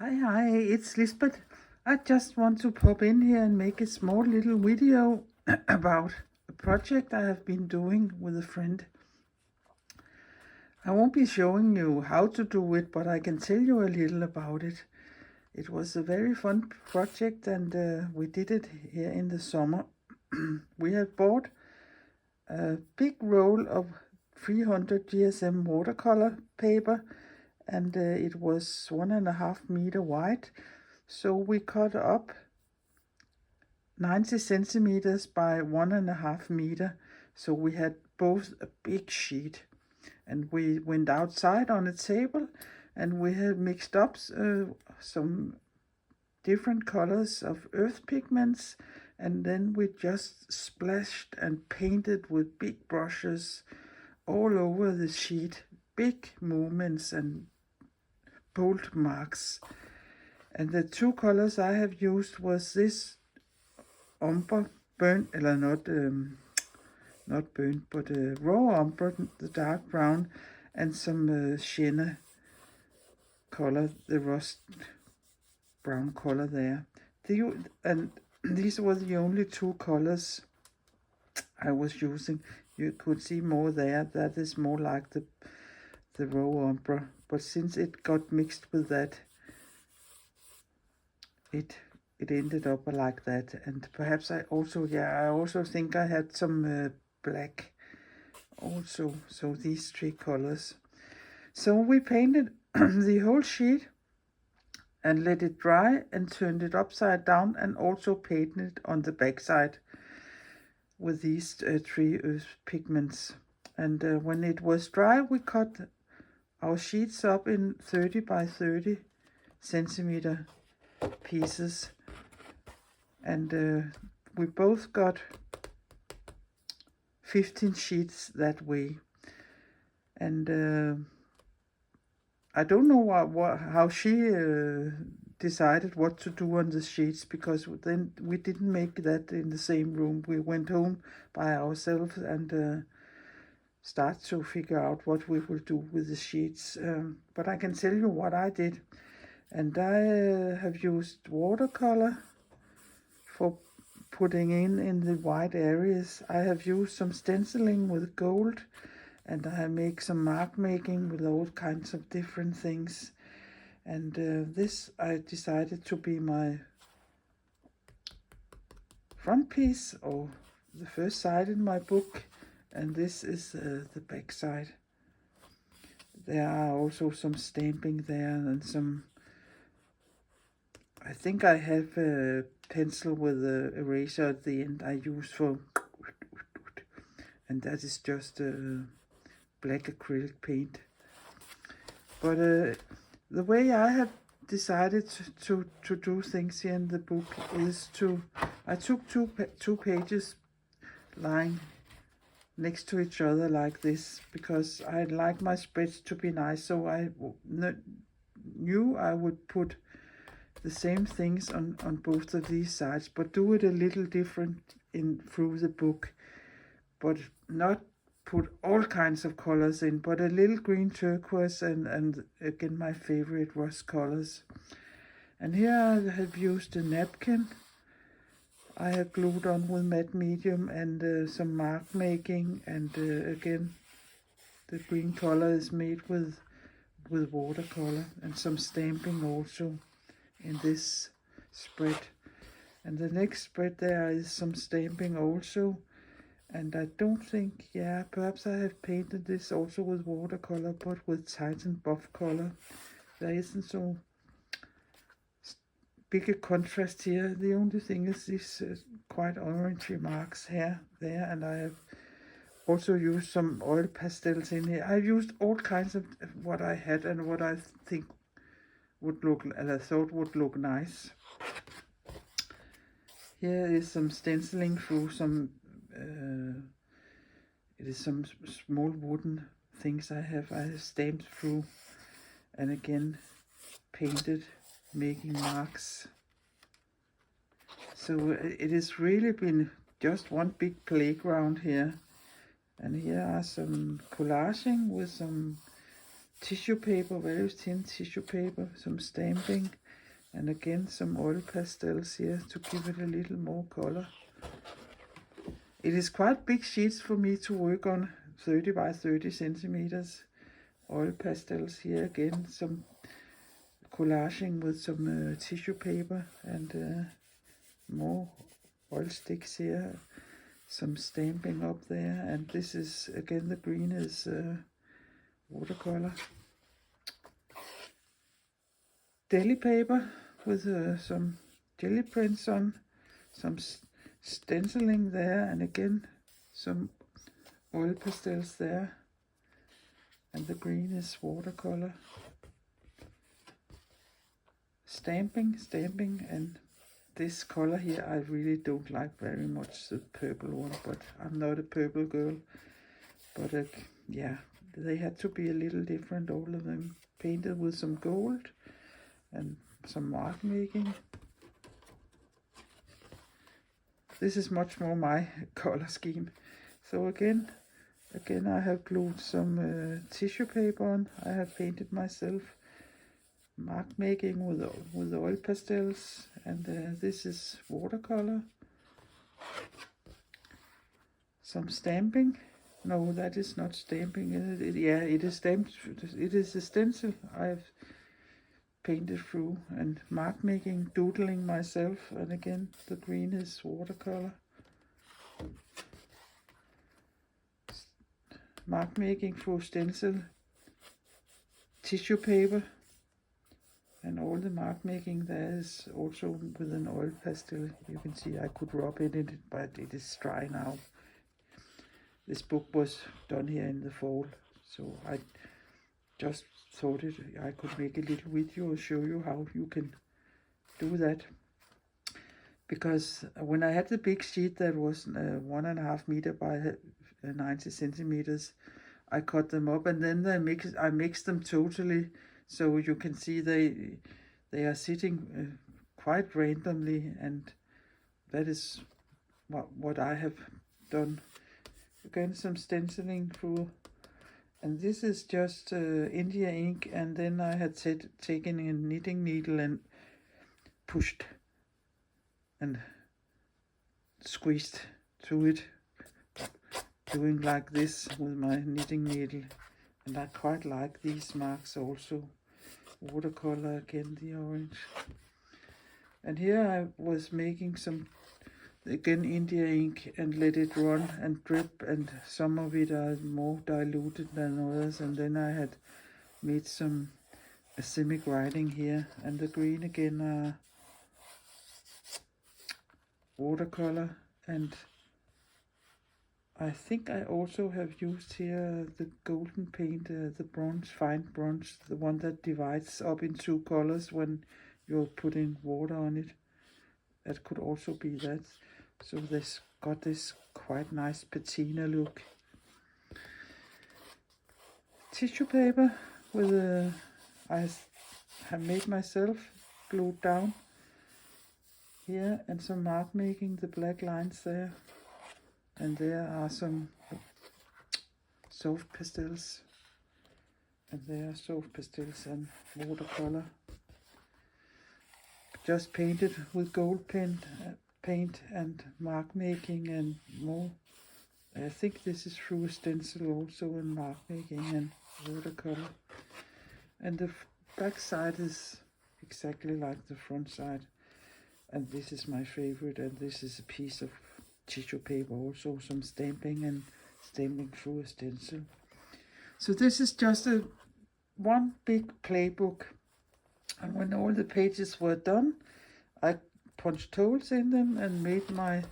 Hi, it's Lisbeth. I just want to pop in here and make a small little video about a project I have been doing with a friend. I won't be showing you how to do it, but I can tell you a little about it. It was a very fun project and we did it here in the summer. We had bought a big roll of 300 GSM watercolor paper and it was 1.5 meter wide. So we cut up 90 centimeters by 1.5 meter. So we had both a big sheet, and we went outside on a table and we had mixed up some different colors of earth pigments, and then we just splashed and painted with big brushes all over the sheet, big movements and bold marks. And the two colors I have used was this umber burnt, or not burnt, but raw umber, the dark brown, and some sienna color, the rust brown color there. And these were the only two colors I was using. You could see more there. That is more like the raw umber, but since it got mixed with that, it ended up like that. And perhaps I also think I had some black also. So these three colors. So we painted the whole sheet and let it dry and turned it upside down, and also painted on the back side with these three earth pigments. And when it was dry, we cut our sheets up in 30 by 30 centimeter pieces, and we both got 15 sheets that way. And I don't know how she decided what to do on the sheets, because then we didn't make that in the same room. We went home by ourselves and start to figure out what we will do with the sheets. But I can tell you what I did. And I have used watercolor for putting in the white areas. I have used some stenciling with gold, and I make some mark making with all kinds of different things. And this I decided to be my front piece, or the first side in my book, and this is the back side. There are also some stamping there and some, I think I have a pencil with an eraser at the end I use for, and that is just black acrylic paint. But the way I have decided to do things here in the book is I took two pages lying next to each other like this, because I like my spreads to be nice. So I knew I would put the same things on both of these sides, but do it a little different through the book, but not put all kinds of colors in, but a little green turquoise and again my favorite rust colors. And here I have used a napkin I have glued on with matte medium, and some mark making, and again the green color is made with watercolor, and some stamping also in this spread. And the next spread there is some stamping also. And I don't think, perhaps I have painted this also with watercolor, but with Titan buff color. There isn't so big a contrast here. The only thing is these quite orangey marks here, there, and I have also used some oil pastels in here. I've used all kinds of what I had and what I think would look, and I thought would look nice. Here is some stenciling through some it is some small wooden things I have stamped through, and again painted, making marks. So it has really been just one big playground here. And here are some collaging with some tissue paper, very thin tissue paper, some stamping, And again, some oil pastels here to give it a little more color. It is quite big sheets for me to work on, 30 by 30 centimeters. Oil pastels here again, some collaging with some tissue paper and more oil sticks here, some stamping up there, and this is again, the green is watercolor. Deli paper with some jelly prints on, some stenciling there, and again some oil pastels there, and the green is watercolor. Stamping, and this color here I really don't like very much, the purple one, but I'm not a purple girl. But yeah, they had to be a little different, all of them. Painted with some gold and some mark making. This is much more my color scheme. So again I have glued some tissue paper on. I have painted myself. Mark making with oil pastels, and this is watercolor. Some stamping. No, that is not stamping. Yeah, it is stamped. It is a stencil I've painted through, and mark making, doodling myself, and again the green is watercolor. Mark making through stencil, tissue paper, and all the mark making there is also with an oil pastel. You can see I could rub it in it, but it is dry now. This book was done here in the fall, so I just thought I could make a little video and show you how you can do that. Because when I had the big sheet that was 1.5 meter by 90 centimeters, I cut them up, and then I mixed them totally, so you can see they are sitting quite randomly, and that is what I have done. Again, some stenciling through, and this is just India ink, and then I had taken a knitting needle and pushed and squeezed through it, doing like this with my knitting needle. And I quite like these marks also. Watercolor again, the orange. And here I was making some, again, India ink, and let it run and drip, and some of it are more diluted than others. And then I had made some asemic writing here, and the green again are watercolor. And I think I also have used here the golden paint, the bronze, fine bronze, the one that divides up in 2 colors when you're putting water on it. That could also be that. So this got this quite nice patina look. Tissue paper with I have made myself, glued down here, and some mark making, the black lines there. And there are some soft pastels, and there are soft pastels and watercolor. Just painted with gold paint and mark making and more. I think this is through a stencil also, and mark making and watercolor. And the back side is exactly like the front side. And this is my favorite, and this is a piece of tissue paper, also some stamping and stamping through a stencil. So this is just one big playbook, and when all the pages were done, I punched holes in them and made my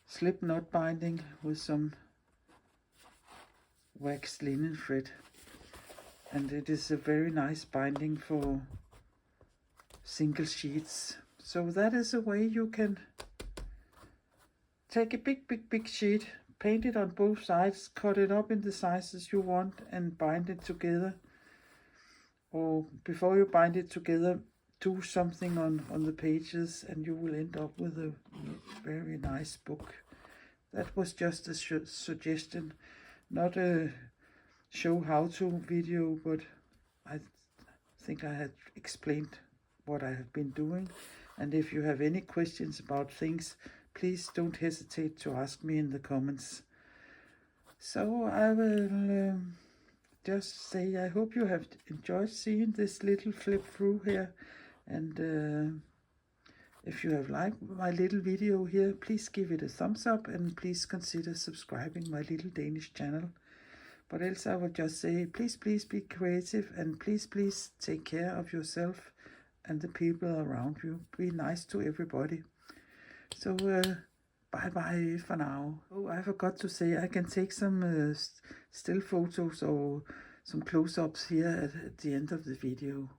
slip knot binding with some waxed linen thread, and it is a very nice binding for single sheets. So that is a way you can take a big sheet, paint it on both sides, cut it up in the sizes you want, and bind it together. Or before you bind it together, do something on the pages, and you will end up with a very nice book. That was just a suggestion, not a show how to video, but I think I had explained what I have been doing. And if you have any questions about things, please don't hesitate to ask me in the comments. So I will just say I hope you have enjoyed seeing this little flip through here. And if you have liked my little video here, please give it a thumbs up and please consider subscribing my little Danish channel. But else I will just say, please be creative, and please take care of yourself and the people around you. Be nice to everybody. So bye for now. Oh, I forgot to say I can take some still photos or some close-ups here at the end of the video.